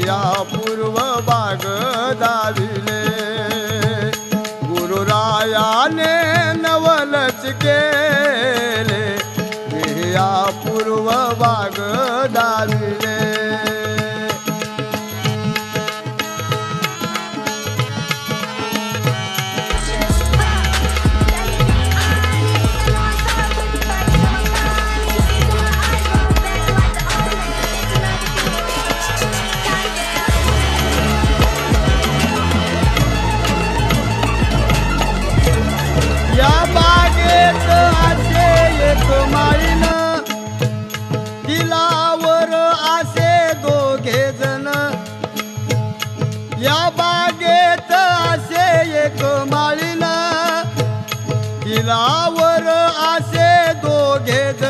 या पूर्व बाग दाविले गुरुरायाने नवलच केले या पूर्व बाग दाविले या बागेत असे एक माळीन तिलावर असे दोघे जण या बागेत असे एक माळीन तिलावर असे दोघे जण